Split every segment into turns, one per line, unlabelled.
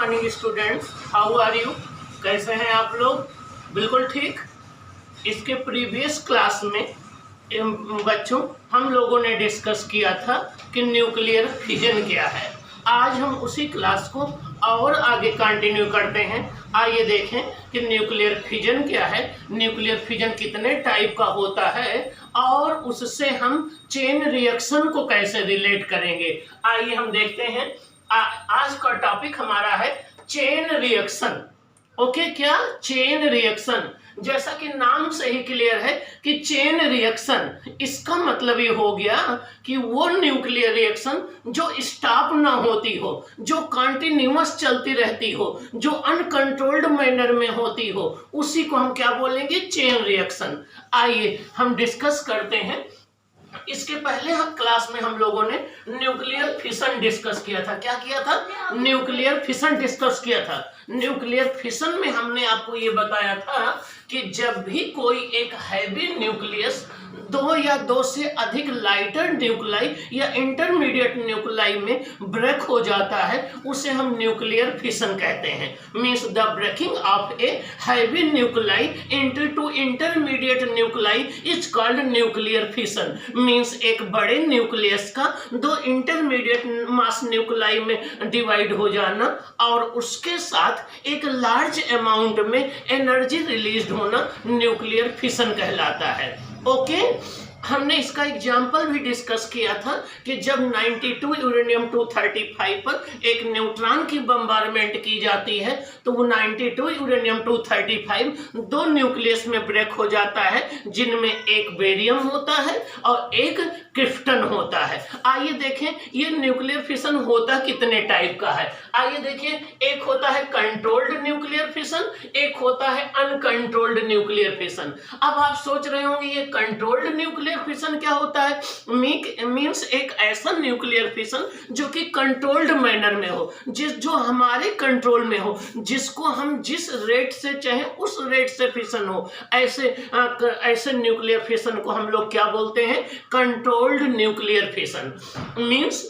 Morning students, how are you? कैसे हैं आप लोग? बिल्कुल ठीक। इसके प्रीवियस क्लास में बच्चों हम लोगों ने डिस्कस किया था कि न्यूक्लियर फिजन क्या है। आज हम उसी क्लास को और आगे कंटिन्यू करते हैं। आइए देखें कि न्यूक्लियर फिजन क्या है, न्यूक्लियर फिजन कितने टाइप का होता है और उससे हम चेन रिएक्शन को कैसे रिलेट करेंगे। आइए हम देखते हैं। आज का टॉपिक हमारा है चेन रिएक्शन। ओके, क्या चेन रिएक्शन? जैसा कि नाम से ही क्लियर है कि चेन रिएक्शन, इसका मतलब ये हो गया कि वो न्यूक्लियर रिएक्शन जो स्टॉप ना होती हो, जो कंटिन्यूअस चलती रहती हो, जो अनकंट्रोल्ड मैनर में होती हो, उसी को हम क्या बोलेंगे? Chain reaction. आइए हम डिस्कस करते हैं। इसके पहले हम क्लास में हम लोगों ने न्यूक्लियर फिशन डिस्कस किया था। क्या किया था? न्यूक्लियर फिशन डिस्कस किया था। न्यूक्लियर फिशन में हमने आपको ये बताया था कि जब भी कोई एक हैवी न्यूक्लियस दो या दो से अधिक लाइटर न्यूक्लाई या इंटरमीडिएट न्यूक्लाई में ब्रेक हो जाता है, उसे हम न्यूक्लियर फिशन कहते हैं। Means the breaking of a heavy nuclei into intermediate nuclei is called nuclear fission. Means एक बड़े न्यूक्लियस का दो इंटरमीडिएट मास न्यूक्लाई में डिवाइड हो जाना और उसके साथ एक लार्ज अमाउंट में एनर्जी रिलीज होना न्यूक्लियर फिशन कहलाता है। ओके, हमने इसका एग्जाम्पल भी डिस्कस किया था कि जब 92 यूरेनियम 235 पर एक न्यूट्रॉन की बम्बारमेंट की जाती है तो वो 92 यूरेनियम 235 दो न्यूक्लियस में ब्रेक हो जाता है, जिनमें एक बेरियम होता है और एक क्रिप्टन होता है। आइए देखें ये न्यूक्लियर फिशन होता कितने टाइप का है। आइए देखिए, एक होता है कंट्रोल्ड न्यूक्लियर फिशन, एक होता है अनकंट्रोल्ड न्यूक्लियर फिशन। अब आप सोच रहे होंगे ये कंट्रोल्ड न्यूक्लियर फिशन क्या होता है? मींस एक ऐसा न्यूक्लियर फिशन जो कि कंट्रोल्ड मैनर में हो, जो हमारे कंट्रोल में हो, जिसको हम जिस रेट से चाहे उस रेट से फिशन हो, ऐसे न्यूक्लियर फिशन को हम लोग क्या बोलते हैं? Controlled nuclear fission. मींस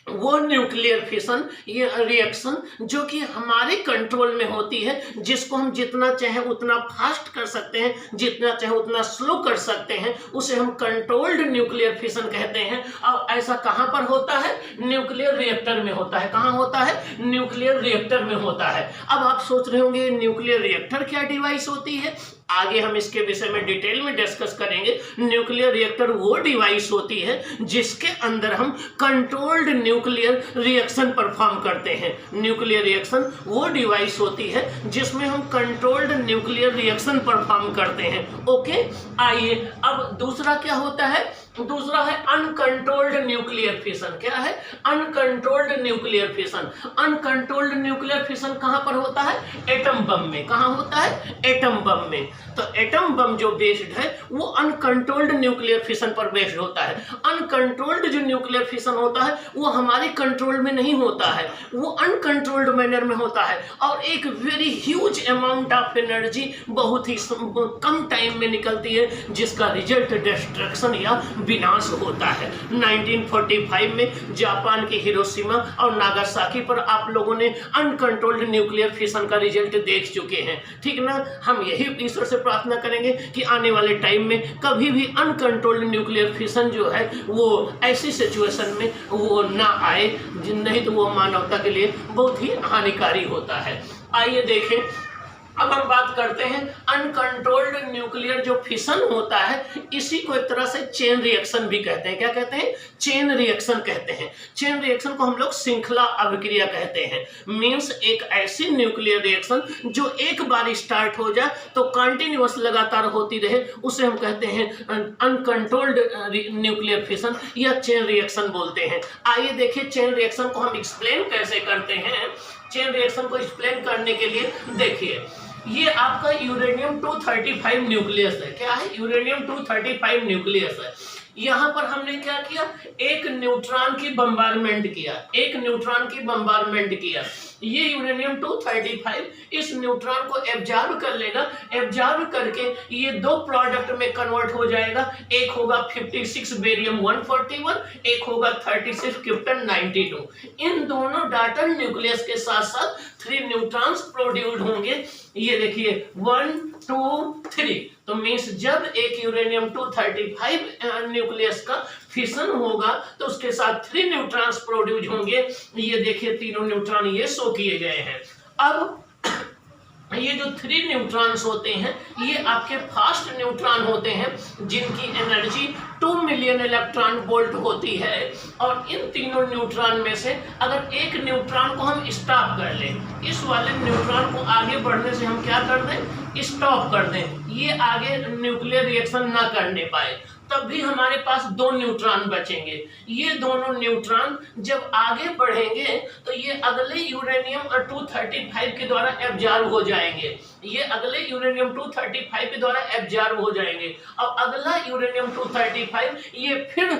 वो न्यूक्लियर फिशन ये रिएक्शन जो कि हमारे कंट्रोल में होती है, जिसको हम जितना चाहे उतना फास्ट कर सकते हैं, जितना चाहे उतना स्लो कर सकते हैं, उसे हम कंट्रोल्ड न्यूक्लियर फिशन कहते हैं। और ऐसा कहां पर होता है? न्यूक्लियर रिएक्टर में होता है। कहां होता है? न्यूक्लियर रिएक्टर में होता है। अब आप सोच रहे होंगे न्यूक्लियर रिएक्टर क्या डिवाइस होती है? आगे हम इसके विषय में डिटेल में डिस्कस करेंगे। न्यूक्लियर रिएक्टर वो डिवाइस होती है जिसके अंदर हम कंट्रोल्ड न्यूक्लियर रिएक्शन परफॉर्म करते हैं। न्यूक्लियर रिएक्शन वो डिवाइस होती है जिसमें हम कंट्रोल्ड न्यूक्लियर रिएक्शन परफॉर्म करते हैं। ओके, आइए अब दूसरा क्या होता है? दूसरा है अनकंट्रोल्ड न्यूक्लियर फिशन। क्या है? Uncontrolled nuclear fission. Uncontrolled nuclear fission कहां पर होता है? एटम बम में। कहां होता है? एटम बम में। तो एटम बम जो बेस्ड है वो अनकंट्रोल्ड न्यूक्लियर फिशन पर बेस्ड होता है। अनकंट्रोल्ड जो न्यूक्लियर फिशन होता है वो हमारे कंट्रोल में नहीं होता है, वो अनकंट्रोल्ड मैनर में होता है और एक very huge amount of energy बहुत ही कम टाइम में निकलती है, जिसका रिजल्ट डिस्ट्रक्शन या विनाश होता है। 1945 में जापान के हिरोशिमा और नागासाकी पर आप लोगों ने अनकंट्रोल्ड न्यूक्लियर फिशन का रिजल्ट देख चुके हैं, ठीक ना? हम यही ईश्वर से प्रार्थना करेंगे कि आने वाले टाइम में कभी भी अनकंट्रोल्ड न्यूक्लियर फिशन जो है वो ऐसी सिचुएशन में वो ना आए, नहीं तो वो मानवता के लिए बहुत ही हानिकारी होता है। आइए देखें, अब हम बात करते हैं अनकंट्रोल्ड न्यूक्लियर जो फिशन होता है, इसी को एक तरह से चेन रिएक्शन भी कहते हैं। क्या कहते हैं? चेन रिएक्शन कहते हैं। चेन रिएक्शन को हम लोग श्रृंखला अभिक्रिया कहते हैं। मींस एक ऐसी न्यूक्लियर रिएक्शन जो एक बार स्टार्ट हो जाए तो कंटिन्यूअस लगातार होती रहे, उसे हम कहते हैं अनकंट्रोल्ड न्यूक्लियर फिशन या चेन रिएक्शन बोलते हैं। आइए देखिए चेन रिएक्शन को हम एक्सप्लेन कैसे करते हैं। चेन रिएक्शन को एक्सप्लेन करने के लिए देखिए, ये आपका यूरेनियम 235 न्यूक्लियस है। क्या है? यूरेनियम 235 न्यूक्लियस है। यहां पर हमने क्या किया? एक न्यूट्रॉन की बम्बारमेंट किया, एक न्यूट्रॉन की बम्बारमेंट किया। ये यूरेनियम 235 इस न्यूट्रॉन को एब्जॉर्ब कर लेगा, एब्जॉर्ब करके ये दो प्रोडक्ट में कन्वर्ट हो जाएगा। एक होगा 56 बेरियम 141, एक होगा 36 क्रिप्टन 92। इन दोनों डाटर न्यूक्लियस के साथ साथ 3 न्यूट्रॉन्स प्रोड्यूस होंगे। ये देखिए 1 2 3, तो मीन्स जब एक यूरेनियम 235 न्यूक्लियस का फिशन होगा तो उसके साथ 3 न्यूट्रॉन्स प्रोड्यूस होंगे। ये देखिए तीनों न्यूट्रॉन ये शो किए गए हैं। अब ये जो 3 न्यूट्रॉन्स होते हैं ये आपके फास्ट न्यूट्रॉन होते हैं जिनकी एनर्जी 2 मिलियन इलेक्ट्रॉन वोल्ट होती है। और इन तीनों न्यूट्रॉन में से अगर एक न्यूट्रॉन को हम स्टॉप कर लें, इस वाले न्यूट्रॉन को आगे बढ़ने से हम क्या कर दें, स्टॉप कर दें, ये आगे न्यूक्लियर रिएक्शन ना करने पाए, तब भी हमारे पास 2 न्यूट्रॉन बचेंगे। ये दोनों न्यूट्रॉन जब आगे बढ़ेंगे तो ये अगले यूरेनियम 235 के द्वारा एब्जॉर्ब हो जाएंगे, ये अगले यूरेनियम 235 के द्वारा एब्जॉर्ब हो जाएंगे। अब अगला यूरेनियम 235 ये फिर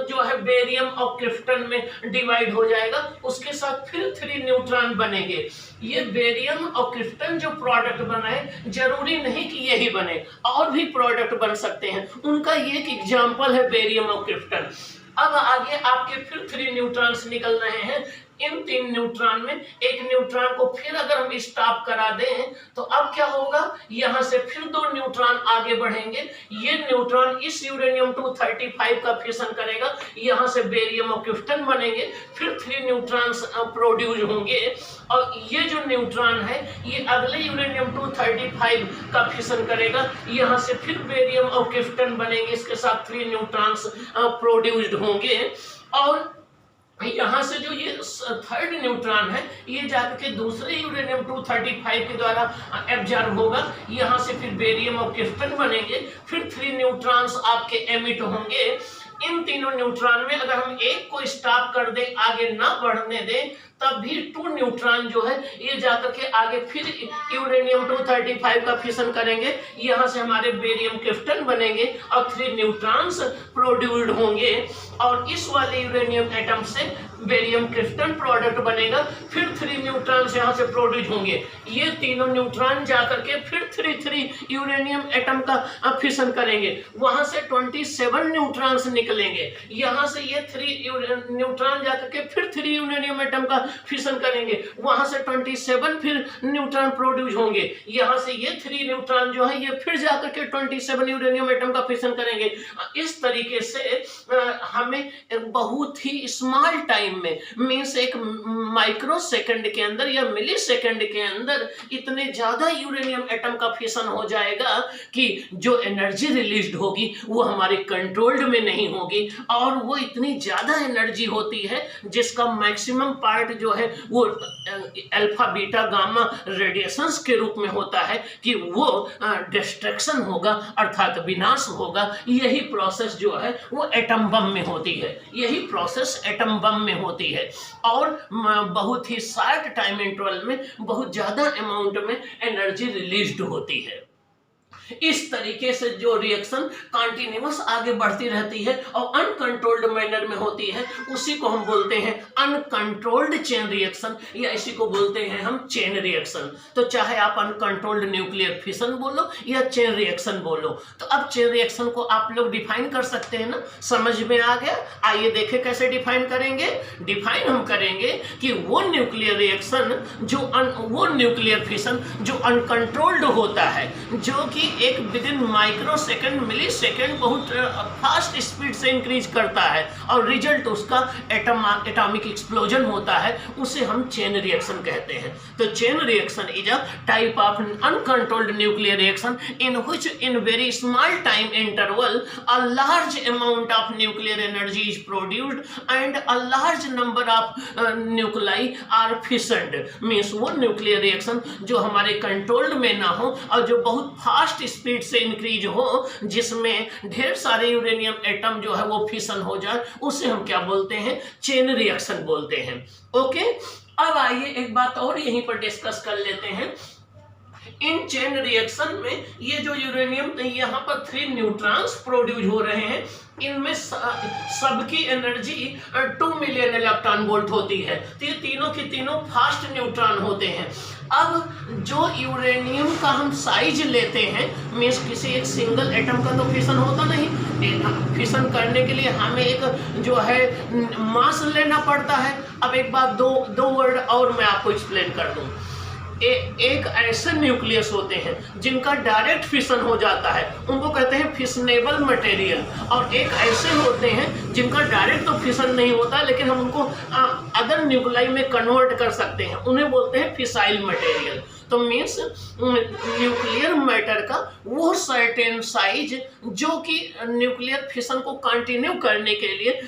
जो है बेरियम और क्रिप्टन में डिवाइड हो जाएगा, उसके साथ फिर 3 न्यूट्रॉन बनेंगे। ये बेरियम और क्रिप्टन जो प्रोडक्ट बनाए जरूरी नहीं कि यही बने, और भी प्रोडक्ट बन सकते हैं, उनका ये एक एग्जाम्पल है बेरियम और क्रिप्टन। अब आगे आपके फिर 3 न्यूट्रॉन्स निकल रहे हैं। इन 3 न्यूट्रॉन में एक न्यूट्रॉन को फिर अगर हम स्टॉप करा दें तो अब क्या होगा, यहां से फिर 2 न्यूट्रॉन आगे बढ़ेंगे। ये न्यूट्रॉन इस यूरेनियम 235 का फिशन करेगा, यहां से बेरियम और क्रिप्टन बनेंगे, फिर 3 न्यूट्रॉन्स प्रोड्यूस होंगे। और ये जो न्यूट्रॉन है ये अगले यूरेनियम 235 का फिशन करेगा, यहां से फिर बेरियम और क्रिप्टन बनेंगे, इसके साथ 3 न्यूट्रॉन्स प्रोड्यूस्ड होंगे। और यहां से जो ये 3rd न्यूट्रॉन है ये जाकर के दूसरे यूरेनियम 235 के द्वारा एब्जॉर्ब होगा, यहां से फिर बेरियम और क्रिप्टन बनेंगे, फिर 3 न्यूट्रॉन्स आपके एमिट होंगे। इन तीनों न्यूट्रॉन में अगर हम एक को स्टॉप कर दें, आगे ना बढ़ने दें, तब भी 2 न्यूट्रॉन जो है ये जाकर के आगे फिर यूरेनियम 235 का फिशन करेंगे, यहाँ से हमारे बेरियम क्रिप्टन बनेंगे और 3 न्यूट्रॉन्स प्रोड्यूस्ड होंगे। और इस वाले यूरेनियम एटम से बेरियम क्रिप्टन प्रोडक्ट बनेगा, फिर 3 न्यूट्रॉन्स यहाँ से प्रोड्यूस होंगे। ये तीनों न्यूट्रॉन जाकर के फिर 3 यूरेनियम एटम का फिशन करेंगे, वहां से 27 न्यूट्रॉन्स निकलेंगे। यहाँ से ये 3 न्यूट्रॉन जाकर के फिर 3 यूरेनियम एटम का फिशन करेंगे, वहां से 27 फिर न्यूट्रॉन प्रोड्यूस होंगे। यहाँ से ये 3 न्यूट्रॉन जो है ये फिर जाकर के 27 यूरेनियम एटम का फिशन करेंगे। इस तरीके से हमें बहुत ही स्मॉल टाइम में, मीन्स एक माइक्रो सेकंड के अंदर या मिली सेकंड के अंदर इतने ज्यादा यूरेनियम एटम का फिशन हो जाएगा कि जो एनर्जी रिलीज्ड होगी वो हमारे कंट्रोल्ड में नहीं होगी, और वो इतनी ज्यादा एनर्जी होती है जिसका मैक्सिमम पार्ट जो है वो अल्फा बीटा गामा रेडिएशंस के रूप में होता है कि वो डिस्ट्रक्शन होगा, अर्थात विनाश होगा। यही प्रोसेस जो है वो एटम बम में होती है, यही प्रोसेस एटम बम में होती है, और बहुत ही शॉर्ट टाइम इंटरवल में बहुत ज्यादा अमाउंट में एनर्जी रिलीज्ड होती है। इस तरीके से जो रिएक्शन कंटिन्यूअस आगे बढ़ती रहती है और अनकंट्रोल्ड मैनर में होती है, उसी को हम बोलते हैं अनकंट्रोल्ड चेन रिएक्शन, या इसी को बोलते हैं हम चेन रिएक्शन। तो चाहे आप अनकंट्रोल्ड न्यूक्लियर फिशन बोलो या चेन रिएक्शन बोलो, तो अब चेन रिएक्शन को आप लोग डिफाइन कर सकते हैं ना, समझ में आ गया? आइए देखें कैसे डिफाइन करेंगे। डिफाइन हम करेंगे कि वो न्यूक्लियर रिएक्शन वो न्यूक्लियर फिशन जो अनकंट्रोल्ड होता है, जो कि एक विदिन माइक्रो सेकंड मिली सेकंड बहुत फास्ट स्पीड से इंक्रीज करता है और रिजल्ट उसका एटॉमिक एक्सप्लोजन होता है, उसे हम चेन रिएक्शन कहते हैं। तो chain reaction is a type of uncontrolled nuclear reaction in which in very small time interval a large amount of nuclear energy is produced and a large number of nuclei are fissioned. Means वो nuclear reaction जो हमारे controlled में ना हो और जो बहुत fast speed से इंक्रीज हो, जिसमें ढेर सारे यूरेनियम एटम जो है वो फिशन हो जाए, उसे हम क्या बोलते हैं? चेन रिएक्शन बोलते हैं। ओके, अब आइए एक बात और यहीं पर डिस्कस कर लेते हैं इन चेन रिएक्शन में ये जो यूरेनियम, यहाँ पर 3 न्यूट्रॉन्स प्रोड्यूस हो रहे हैं, इनमें सबकी एनर्जी 2 मिलियन इलेक्ट्रॉन वोल्ट होती है। तो ये तीनों की तीनों फास्ट न्यूट्रॉन होते हैं। अब जो यूरेनियम का हम साइज लेते हैं, मीन्स किसी एक सिंगल एटम का तो फिशन होता नहीं, फिशन करने के लिए हमें एक जो है मास लेना पड़ता है। अब एक बात, दो वर्ड और मैं आपको एक्सप्लेन कर दूं। एक ऐसे न्यूक्लियस होते हैं जिनका डायरेक्ट फिशन हो जाता है, उनको कहते हैं फिशनेबल मटेरियल, और एक ऐसे होते हैं जिनका डायरेक्ट तो फिशन नहीं होता लेकिन हम उनको अदर न्यूक्लाई में कन्वर्ट कर सकते हैं, उन्हें बोलते हैं फिसाइल मटेरियल। तो मीन्स न्यूक्लियर मैटर का वो सर्टेन साइज जो कि न्यूक्लियर फिशन को कंटिन्यू करने के लिए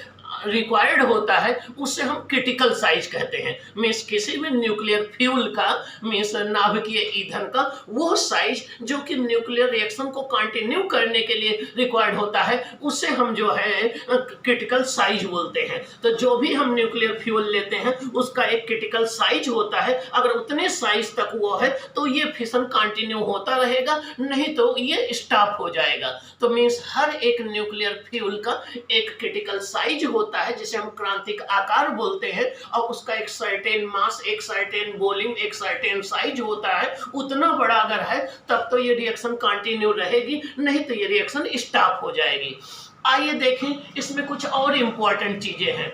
रिक्वायर्ड होता है, उससे हम क्रिटिकल साइज कहते हैं। मीन्स किसी भी न्यूक्लियर फ्यूल का, मीन्स नाभिकीय ईंधन का वो साइज जो कि न्यूक्लियर रिएक्शन को कंटिन्यू करने के लिए रिक्वायर्ड होता है, उससे हम जो है क्रिटिकल साइज बोलते हैं। तो जो भी हम न्यूक्लियर फ्यूल लेते हैं उसका एक क्रिटिकल साइज होता है, अगर उतने साइज तक वो है तो ये फिशन कंटिन्यू होता रहेगा, नहीं तो ये स्टॉप हो जाएगा। तो मीन्स हर एक न्यूक्लियर फ्यूल का एक क्रिटिकल साइज होता है जिसे हम क्रांतिक आकार बोलते हैं, और उसका एक सर्टेन मास, एक सर्टेन वॉल्यूम, एक सर्टेन साइज होता है। उतना बड़ा अगर है तब तो ये रिएक्शन कंटिन्यू रहेगी, नहीं तो ये रिएक्शन स्टॉप हो जाएगी। आइए देखें, इसमें कुछ और इंपॉर्टेंट चीजें हैं।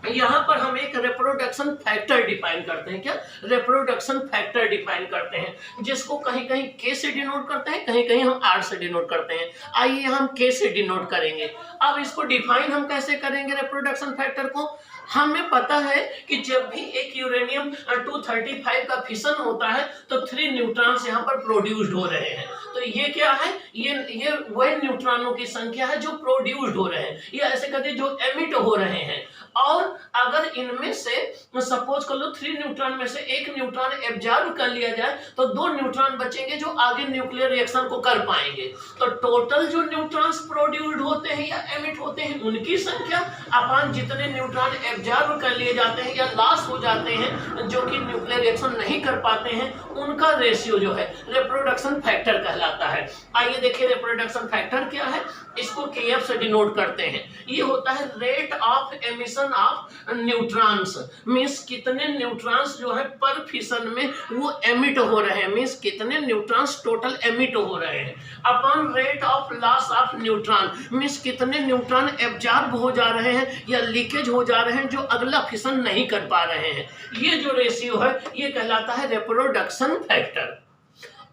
यहाँ पर हम एक रिप्रोडक्शन फैक्टर डिफाइन करते हैं। क्या? रिप्रोडक्शन फैक्टर डिफाइन करते हैं, जिसको कहीं कहीं के से डिनोट करते हैं, कहीं कहीं हम आर से डिनोट करते हैं। आइए हम के से डिनोट करेंगे। अब इसको डिफाइन हम कैसे करेंगे रिप्रोडक्शन फैक्टर को? हमें पता है कि जब भी एक यूरेनियम 235 का फिशन होता है तो 3 न्यूट्रॉन्स यहाँ पर प्रोड्यूस्ड हो रहे हैं। तो ये क्या है? ये वह न्यूट्रॉनों की संख्या है जो प्रोड्यूस्ड हो रहे हैं, या ऐसे कहते हैं जो एमिट हो रहे हैं। और अगर इनमें से सपोज कर लो 3 न्यूट्रॉन में से एक न्यूट्रॉन एब्जॉर्ब कर लिया जाए तो 2 न्यूट्रॉन बचेंगे जो आगे न्यूक्लियर रिएक्शन को कर पाएंगे। तो टोटल जो न्यूट्रॉन्स प्रोड्यूस्ड होते हैं या एमिट होते हैं उनकी संख्या अपन जितने न्यूट्रॉन एब्जॉर्ब कर लिए जाते हैं या लॉस हो जाते हैं जो कि न्यूक्लियर रिएक्शन नहीं कर पाते हैं, उनका रेशियो जो है रिप्रोडक्शन फैक्टर कहलाता है। आइए देखिए रिप्रोडक्शन फैक्टर क्या है। इसको KF से डिनोट करते हैं। ये होता है rate of emission of neutrons, means कितने न्यूट्रॉन्स जो है पर फिशन में वो एमिट हो रहे हैं, मींस कितने न्यूट्रॉन्स टोटल एमिट हो रहे हैं, upon rate of loss of neutron, means कितने न्यूट्रॉन एब्जॉर्ब हो जा रहे हैं या लीकेज हो जा रहे हैं जो अगला फिशन नहीं कर पा रहे हैं। ये जो रेशियो है ये कहलाता है रिप्रोडक्शन फैक्टर।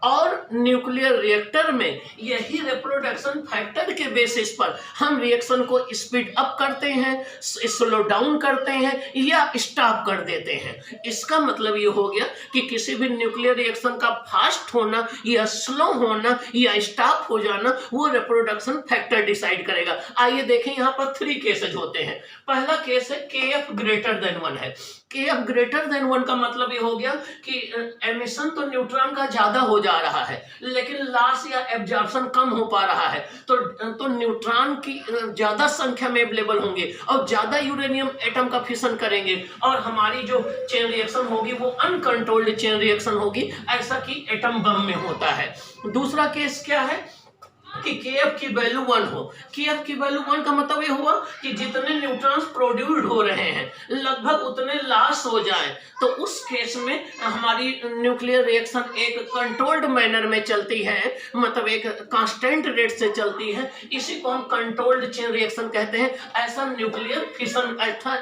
और न्यूक्लियर रिएक्टर में यही रिप्रोडक्शन फैक्टर के बेसिस पर हम रिएक्शन को स्पीड अप करते हैं, स्लो डाउन करते हैं या स्टॉप कर देते हैं। इसका मतलब ये हो गया कि किसी भी न्यूक्लियर रिएक्शन का फास्ट होना या स्लो होना या स्टॉप हो जाना वो रिप्रोडक्शन फैक्टर डिसाइड करेगा। आइए देखें, यहाँ पर 3 केसेज होते हैं। पहला केस है KF ग्रेटर देन 1 है। KF ग्रेटर देन 1 का मतलब ये हो गया कि एमिशन तो न्यूट्रॉन का ज्यादा हो जा रहा है लेकिन लॉस या एब्जॉर्प्शन कम हो पा रहा है, तो न्यूट्रॉन की ज्यादा संख्या में अवेलेबल होंगे और ज्यादा यूरेनियम एटम का फिशन करेंगे और हमारी जो चेन रिएक्शन होगी वो अनकंट्रोल्ड चेन रिएक्शन होगी, ऐसा कि एटम बम में होता है। दूसरा केस क्या है कि KF की वैल्यू 1 हो। KF की वैल्यू 1 का मतलब ये हुआ कि जितने न्यूट्रॉन्स प्रोड्यूस्ड हो रहे हैं लगभग उतने लॉस हो जाएं, तो उस केस में हमारी न्यूक्लियर रिएक्शन एक कंट्रोल्ड मैनर में चलती है, मतलब एक कांस्टेंट रेट से चलती है। इसी को हम कंट्रोल्ड चेन रिएक्शन कहते हैं। ऐसा न्यूक्लियर फिशन,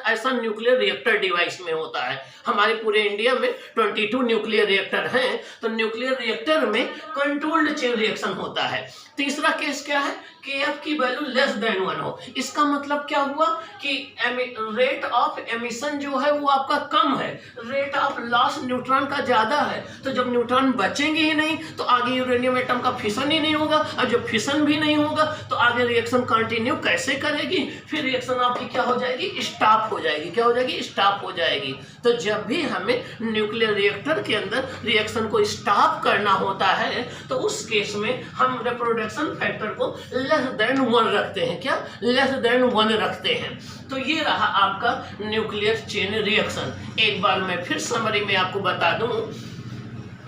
ऐसा न्यूक्लियर रिएक्टर डिवाइस में होता है। हमारे पूरे इंडिया में 22 न्यूक्लियर रिएक्टर हैं, तो न्यूक्लियर रिएक्टर में कंट्रोल्ड चेन रिएक्शन होता है। तीसरा केस क्या है? KF की वैल्यू लेस देन 1 हो। इसका मतलब क्या हुआ कि रेट ऑफ एमिशन जो है वो आपका कम है, रेट ऑफ लॉस न्यूट्रॉन का ज्यादा है। तो जब न्यूट्रॉन बचेंगे ही नहीं तो आगे यूरेनियम एटम का फिशन ही नहीं होगा, और जब फिशन भी नहीं होगा तो आगे रिएक्शन कंटिन्यू कैसे करेगी? फिर रिएक्शन आपकी क्या हो जाएगी? स्टॉप हो जाएगी। क्या हो जाएगी? स्टॉप हो जाएगी। तो जब भी हमें न्यूक्लियर रिएक्टर के अंदर रिएक्शन को स्टॉप करना होता है तो उस केस में हम रिप्रोडक्शन फैक्टर को लेस देन 1 रखते हैं। क्या? लेस देन 1 रखते हैं। तो ये रहा आपका न्यूक्लियर चेन रिएक्शन। एक बार मैं फिर समरी में आपको बता दूं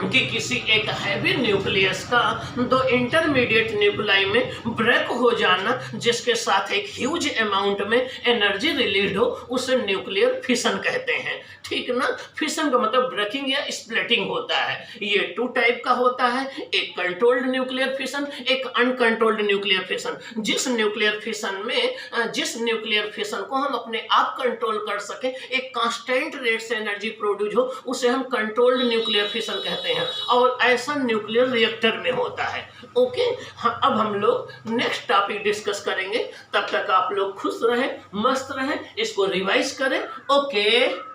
कि किसी एक हैवी न्यूक्लियस का दो इंटरमीडिएट न्यूक्लाई में ब्रेक हो जाना, जिसके साथ एक ह्यूज अमाउंट में एनर्जी रिलीज हो, उसे न्यूक्लियर फिशन कहते हैं। ठीक ना। फिशन का मतलब ब्रेकिंग या स्प्लिटिंग होता है। ये 2 टाइप का होता है, एक कंट्रोल्ड न्यूक्लियर फिशन, एक अनकंट्रोल्ड न्यूक्लियर फिशन। जिस न्यूक्लियर फिशन को हम अपने आप कंट्रोल कर सके, एक कांस्टेंट रेट से एनर्जी प्रोड्यूस हो, उसे हम कंट्रोल्ड न्यूक्लियर फिशन कहते हैं, और ऐसा न्यूक्लियर रिएक्टर में होता है। ओके। हाँ, अब हम लोग नेक्स्ट टॉपिक डिस्कस करेंगे। तब तक आप लोग खुश रहें, मस्त रहें, इसको रिवाइज करें। ओके।